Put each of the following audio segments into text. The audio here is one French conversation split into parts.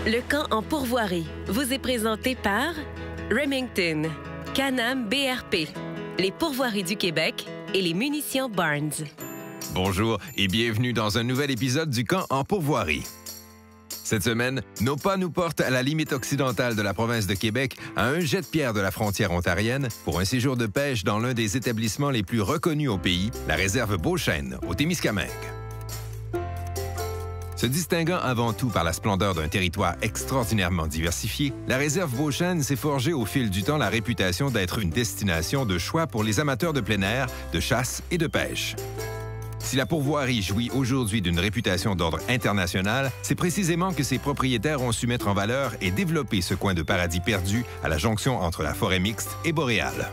Le camp en pourvoirie vous est présenté par Remington, Can-Am BRP, les pourvoiries du Québec et les munitions Barnes. Bonjour et bienvenue dans un nouvel épisode du camp en pourvoirie. Cette semaine, nos pas nous portent à la limite occidentale de la province de Québec, à un jet de pierre de la frontière ontarienne, pour un séjour de pêche dans l'un des établissements les plus reconnus au pays, la réserve Beauchesne, au Témiscamingue. Se distinguant avant tout par la splendeur d'un territoire extraordinairement diversifié, la réserve Beauchesne s'est forgée au fil du temps la réputation d'être une destination de choix pour les amateurs de plein air, de chasse et de pêche. Si la pourvoirie jouit aujourd'hui d'une réputation d'ordre international, c'est précisément que ses propriétaires ont su mettre en valeur et développer ce coin de paradis perdu à la jonction entre la forêt mixte et boréale.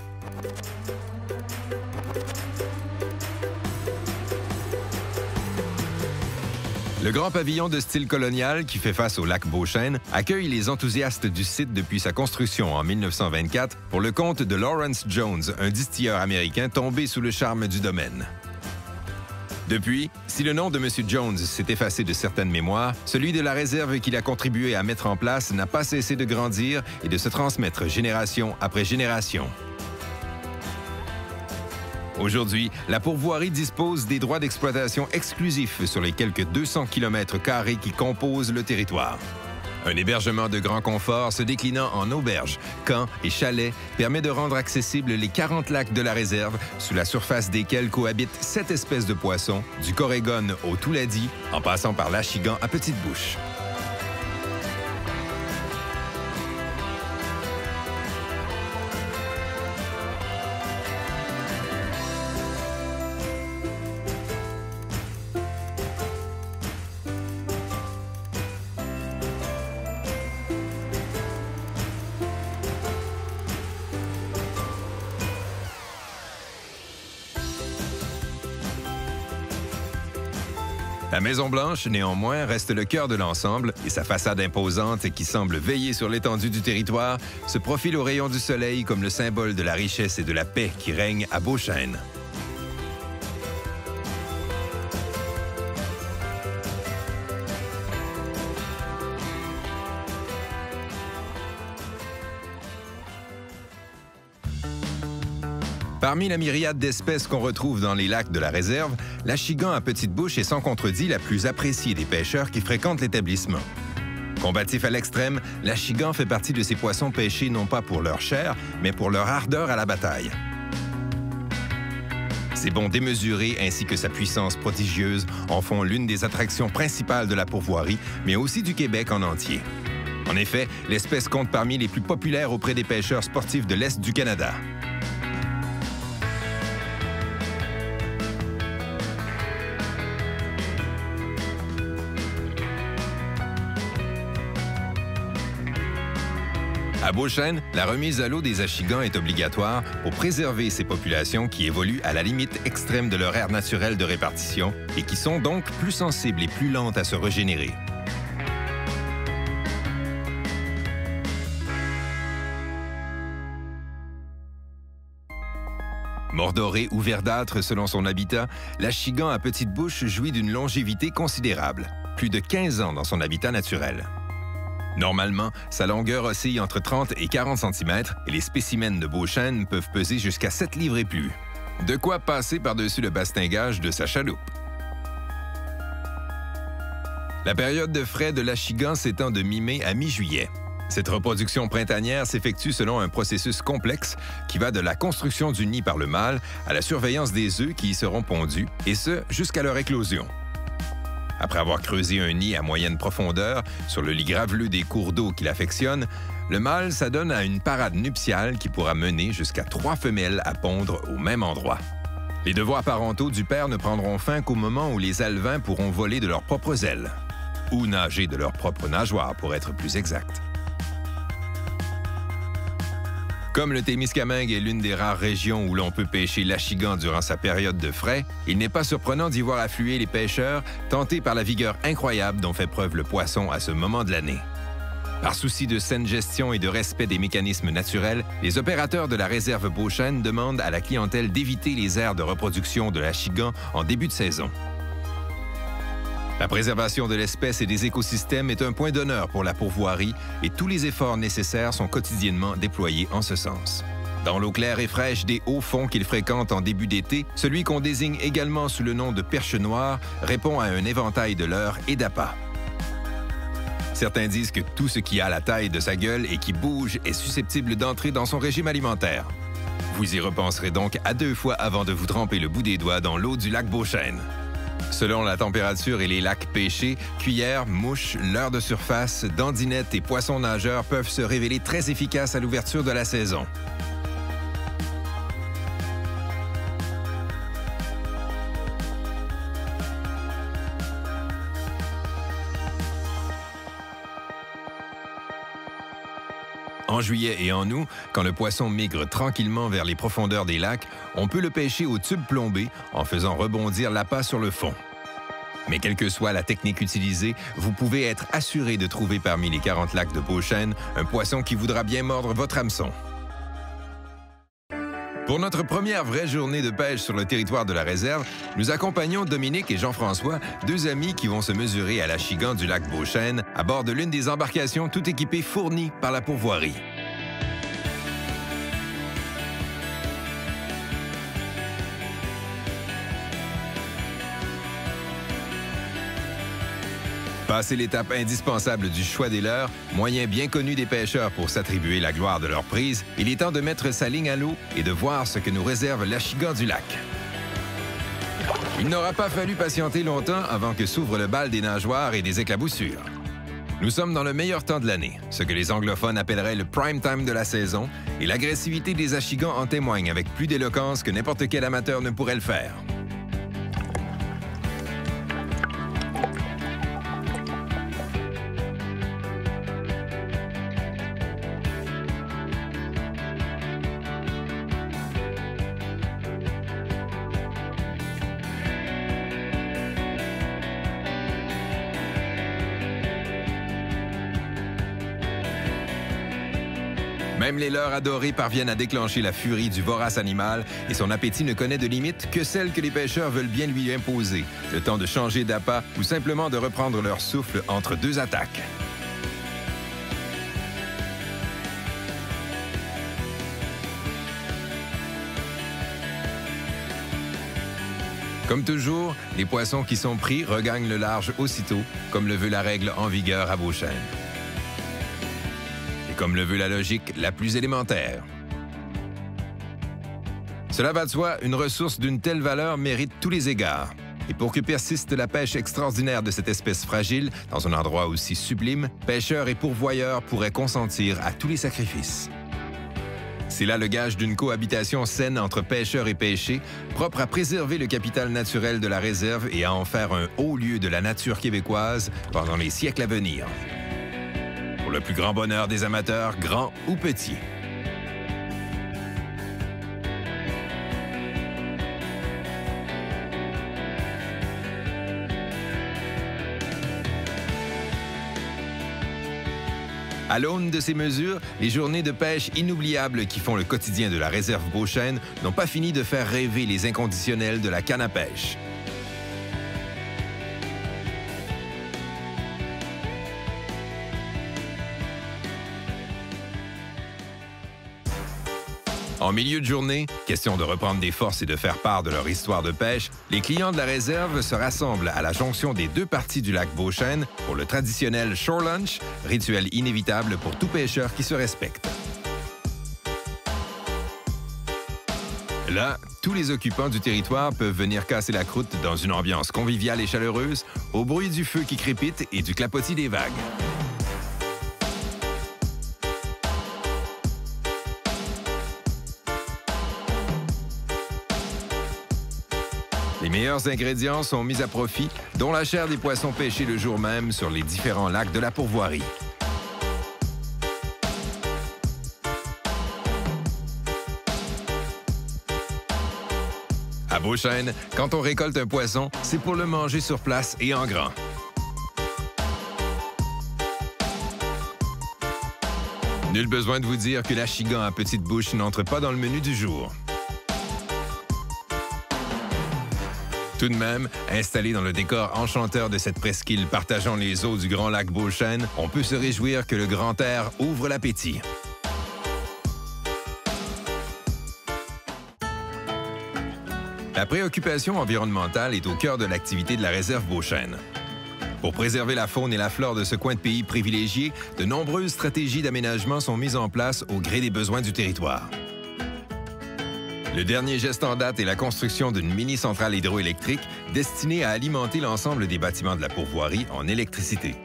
Le grand pavillon de style colonial qui fait face au lac Beauchesne accueille les enthousiastes du site depuis sa construction en 1924 pour le compte de Lawrence Jones, un distilleur américain tombé sous le charme du domaine. Depuis, si le nom de M. Jones s'est effacé de certaines mémoires, celui de la réserve qu'il a contribué à mettre en place n'a pas cessé de grandir et de se transmettre génération après génération. Aujourd'hui, la pourvoirie dispose des droits d'exploitation exclusifs sur les quelques 200 km² qui composent le territoire. Un hébergement de grand confort se déclinant en auberges, camps et chalets permet de rendre accessibles les 40 lacs de la réserve, sous la surface desquels cohabitent 7 espèces de poissons, du corégone au touladi, en passant par l'achigan à petite bouche. La Maison-Blanche, néanmoins, reste le cœur de l'ensemble et sa façade imposante qui semble veiller sur l'étendue du territoire se profile aux rayons du soleil comme le symbole de la richesse et de la paix qui règne à Beauchesne. Parmi la myriade d'espèces qu'on retrouve dans les lacs de la réserve, l'achigan à petite bouche est sans contredit la plus appréciée des pêcheurs qui fréquentent l'établissement. Combatif à l'extrême, l'achigan fait partie de ces poissons pêchés non pas pour leur chair, mais pour leur ardeur à la bataille. Ses bonds démesurés ainsi que sa puissance prodigieuse en font l'une des attractions principales de la pourvoirie, mais aussi du Québec en entier. En effet, l'espèce compte parmi les plus populaires auprès des pêcheurs sportifs de l'Est du Canada. À Beauchesne, la remise à l'eau des achigans est obligatoire pour préserver ces populations qui évoluent à la limite extrême de leur aire naturelle de répartition et qui sont donc plus sensibles et plus lentes à se régénérer. Mordoré ou verdâtre selon son habitat, l'achigan à petite bouche jouit d'une longévité considérable, plus de 15 ans dans son habitat naturel. Normalement, sa longueur oscille entre 30 et 40 cm et les spécimens de Beauchesne peuvent peser jusqu'à 7 livres et plus. De quoi passer par-dessus le bastingage de sa chaloupe. La période de frai de l'achigan s'étend de mi-mai à mi-juillet. Cette reproduction printanière s'effectue selon un processus complexe qui va de la construction du nid par le mâle à la surveillance des œufs qui y seront pondus, et ce, jusqu'à leur éclosion. Après avoir creusé un nid à moyenne profondeur sur le lit graveleux des cours d'eau qu'il affectionne, le mâle s'adonne à une parade nuptiale qui pourra mener jusqu'à 3 femelles à pondre au même endroit. Les devoirs parentaux du père ne prendront fin qu'au moment où les alevins pourront voler de leurs propres ailes, ou nager de leurs propres nageoires pour être plus exact. Comme le Témiscamingue est l'une des rares régions où l'on peut pêcher l'achigan durant sa période de frai, il n'est pas surprenant d'y voir affluer les pêcheurs, tentés par la vigueur incroyable dont fait preuve le poisson à ce moment de l'année. Par souci de saine gestion et de respect des mécanismes naturels, les opérateurs de la réserve Beauchesne demandent à la clientèle d'éviter les aires de reproduction de l'achigan en début de saison. La préservation de l'espèce et des écosystèmes est un point d'honneur pour la pourvoirie et tous les efforts nécessaires sont quotidiennement déployés en ce sens. Dans l'eau claire et fraîche des hauts fonds qu'il fréquente en début d'été, celui qu'on désigne également sous le nom de perche noire répond à un éventail de leurres et d'appâts. Certains disent que tout ce qui a la taille de sa gueule et qui bouge est susceptible d'entrer dans son régime alimentaire. Vous y repenserez donc à 2 fois avant de vous tremper le bout des doigts dans l'eau du lac Beauchesne. Selon la température et les lacs pêchés, cuillères, mouches, leurres de surface, dandinettes et poissons nageurs peuvent se révéler très efficaces à l'ouverture de la saison. En juillet et en août, quand le poisson migre tranquillement vers les profondeurs des lacs, on peut le pêcher au tube plombé en faisant rebondir l'appât sur le fond. Mais quelle que soit la technique utilisée, vous pouvez être assuré de trouver parmi les 40 lacs de Beauchesne un poisson qui voudra bien mordre votre hameçon. Pour notre première vraie journée de pêche sur le territoire de la réserve, nous accompagnons Dominique et Jean-François, 2 amis qui vont se mesurer à l'achigan du lac Beauchesne à bord de l'une des embarcations tout équipées fournies par la pourvoirie. Passé l'étape indispensable du choix des leurres, moyen bien connu des pêcheurs pour s'attribuer la gloire de leur prise, il est temps de mettre sa ligne à l'eau et de voir ce que nous réserve l'achigan du lac. Il n'aura pas fallu patienter longtemps avant que s'ouvre le bal des nageoires et des éclaboussures. Nous sommes dans le meilleur temps de l'année, ce que les anglophones appelleraient le prime time de la saison, et l'agressivité des achigans en témoigne avec plus d'éloquence que n'importe quel amateur ne pourrait le faire. Même les leurres adorés parviennent à déclencher la furie du vorace animal et son appétit ne connaît de limite que celle que les pêcheurs veulent bien lui imposer, le temps de changer d'appât ou simplement de reprendre leur souffle entre 2 attaques. Comme toujours, les poissons qui sont pris regagnent le large aussitôt, comme le veut la règle en vigueur à Beauchesne. Comme le veut la logique la plus élémentaire. Cela va de soi, une ressource d'une telle valeur mérite tous les égards. Et pour que persiste la pêche extraordinaire de cette espèce fragile, dans un endroit aussi sublime, pêcheurs et pourvoyeurs pourraient consentir à tous les sacrifices. C'est là le gage d'une cohabitation saine entre pêcheurs et pêchés, propre à préserver le capital naturel de la réserve et à en faire un haut lieu de la nature québécoise pendant les siècles à venir. Pour le plus grand bonheur des amateurs, grands ou petits. À l'aune de ces mesures, les journées de pêche inoubliables qui font le quotidien de la réserve Beauchesne n'ont pas fini de faire rêver les inconditionnels de la canne à pêche. En milieu de journée, question de reprendre des forces et de faire part de leur histoire de pêche, les clients de la réserve se rassemblent à la jonction des 2 parties du lac Beauchesne pour le traditionnel shore lunch, rituel inévitable pour tout pêcheur qui se respecte. Là, tous les occupants du territoire peuvent venir casser la croûte dans une ambiance conviviale et chaleureuse, au bruit du feu qui crépite et du clapotis des vagues. Les meilleurs ingrédients sont mis à profit, dont la chair des poissons pêchés le jour même sur les différents lacs de la pourvoirie. À Beauchesne, quand on récolte un poisson, c'est pour le manger sur place et en grand. Nul besoin de vous dire que l'achigan à petite bouche n'entre pas dans le menu du jour. Tout de même, installé dans le décor enchanteur de cette presqu'île partageant les eaux du Grand Lac Beauchesne, on peut se réjouir que le grand air ouvre l'appétit. La préoccupation environnementale est au cœur de l'activité de la réserve Beauchesne. Pour préserver la faune et la flore de ce coin de pays privilégié, de nombreuses stratégies d'aménagement sont mises en place au gré des besoins du territoire. Le dernier geste en date est la construction d'une mini-centrale hydroélectrique destinée à alimenter l'ensemble des bâtiments de la pourvoirie en électricité.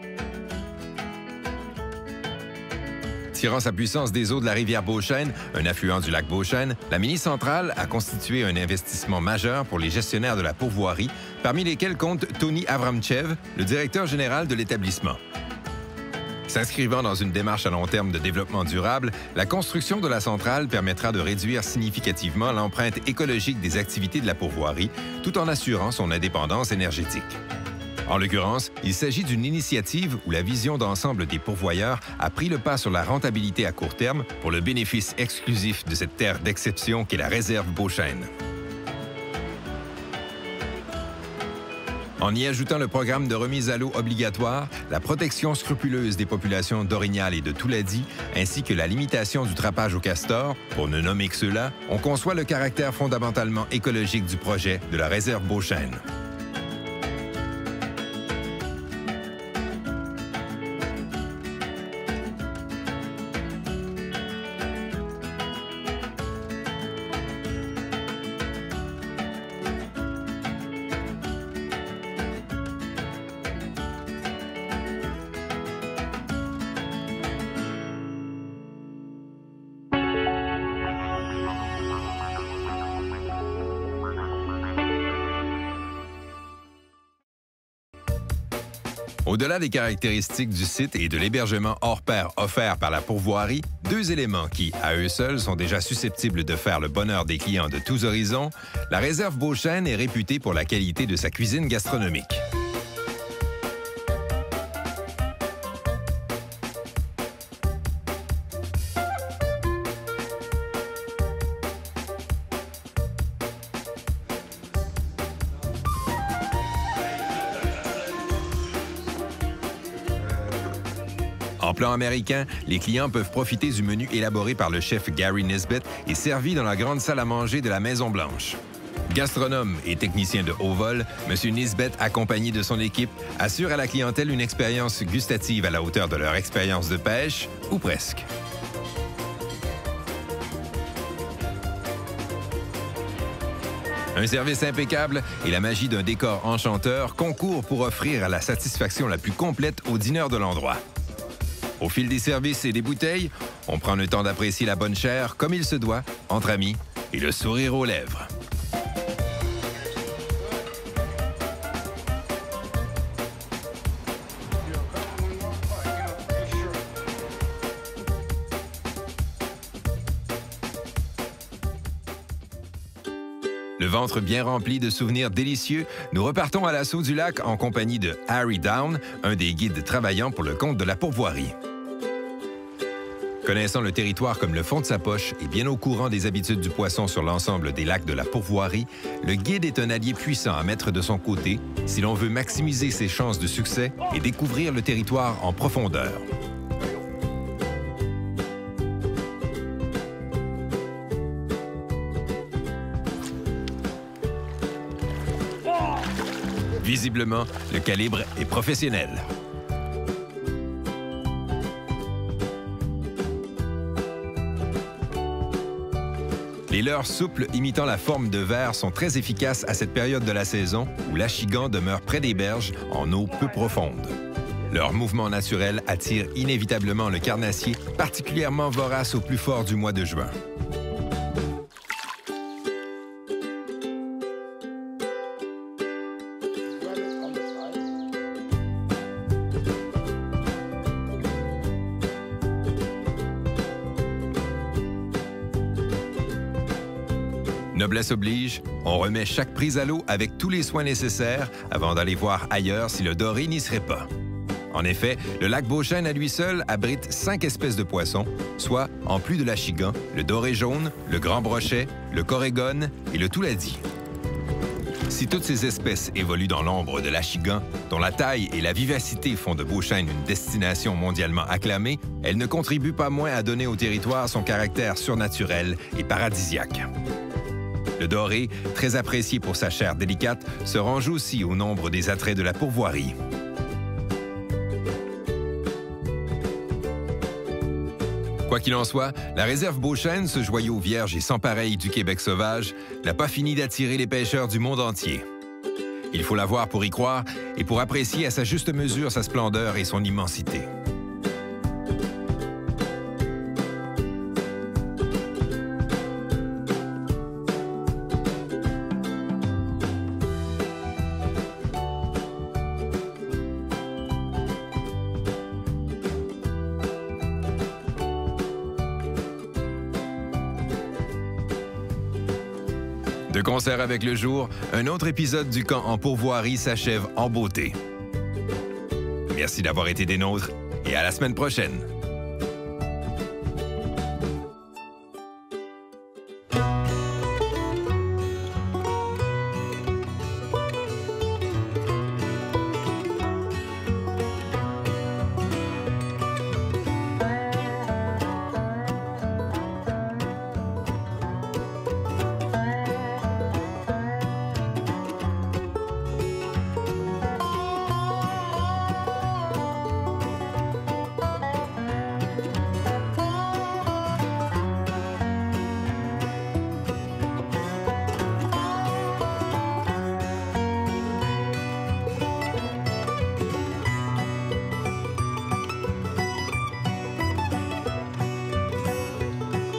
Tirant sa puissance des eaux de la rivière Beauchesne, un affluent du lac Beauchesne, la mini-centrale a constitué un investissement majeur pour les gestionnaires de la pourvoirie, parmi lesquels compte Tony Avramchev, le directeur général de l'établissement. S'inscrivant dans une démarche à long terme de développement durable, la construction de la centrale permettra de réduire significativement l'empreinte écologique des activités de la pourvoirie, tout en assurant son indépendance énergétique. En l'occurrence, il s'agit d'une initiative où la vision d'ensemble des pourvoyeurs a pris le pas sur la rentabilité à court terme pour le bénéfice exclusif de cette terre d'exception qu'est la réserve Beauchesne. En y ajoutant le programme de remise à l'eau obligatoire, la protection scrupuleuse des populations d'Orignal et de Touladi, ainsi que la limitation du trapage au castor, pour ne nommer que ceux-là, on conçoit le caractère fondamentalement écologique du projet de la réserve Beauchesne. Au-delà des caractéristiques du site et de l'hébergement hors pair offert par la pourvoirie, deux éléments qui, à eux seuls, sont déjà susceptibles de faire le bonheur des clients de tous horizons, la réserve Beauchesne est réputée pour la qualité de sa cuisine gastronomique. En plan américain, les clients peuvent profiter du menu élaboré par le chef Gary Nisbet et servi dans la grande salle à manger de la Maison-Blanche. Gastronome et technicien de haut vol, M. Nisbet, accompagné de son équipe, assure à la clientèle une expérience gustative à la hauteur de leur expérience de pêche, ou presque. Un service impeccable et la magie d'un décor enchanteur concourent pour offrir la satisfaction la plus complète aux dîneurs de l'endroit. Au fil des services et des bouteilles, on prend le temps d'apprécier la bonne chère comme il se doit, entre amis et le sourire aux lèvres. Le ventre bien rempli de souvenirs délicieux, nous repartons à l'assaut du lac en compagnie de Harry Down, un des guides travaillant pour le compte de la pourvoirie. Connaissant le territoire comme le fond de sa poche et bien au courant des habitudes du poisson sur l'ensemble des lacs de la pourvoirie, le guide est un allié puissant à mettre de son côté si l'on veut maximiser ses chances de succès et découvrir le territoire en profondeur. Visiblement, le calibre est professionnel. Les leurres souples imitant la forme de verre sont très efficaces à cette période de la saison où l'achigan demeure près des berges en eau peu profonde. Leur mouvement naturel attire inévitablement le carnassier, particulièrement vorace au plus fort du mois de juin. Noblesse oblige, on remet chaque prise à l'eau avec tous les soins nécessaires avant d'aller voir ailleurs si le doré n'y serait pas. En effet, le lac Beauchesne à lui seul abrite 5 espèces de poissons, soit, en plus de l'achigan, le doré jaune, le grand brochet, le corégone et le touladi. Si toutes ces espèces évoluent dans l'ombre de l'achigan, dont la taille et la vivacité font de Beauchesne une destination mondialement acclamée, elles ne contribuent pas moins à donner au territoire son caractère surnaturel et paradisiaque. Le doré, très apprécié pour sa chair délicate, se range aussi au nombre des attraits de la pourvoirie. Quoi qu'il en soit, la réserve Beauchesne, ce joyau vierge et sans pareil du Québec sauvage, n'a pas fini d'attirer les pêcheurs du monde entier. Il faut la voir pour y croire et pour apprécier à sa juste mesure sa splendeur et son immensité. De concert avec le jour, un autre épisode du camp en pourvoirie s'achève en beauté. Merci d'avoir été des nôtres et à la semaine prochaine.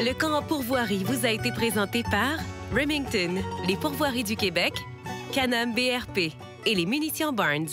Le camp en pourvoirie vous a été présenté par Remington, les pourvoiries du Québec, Can-Am BRP et les munitions Barnes.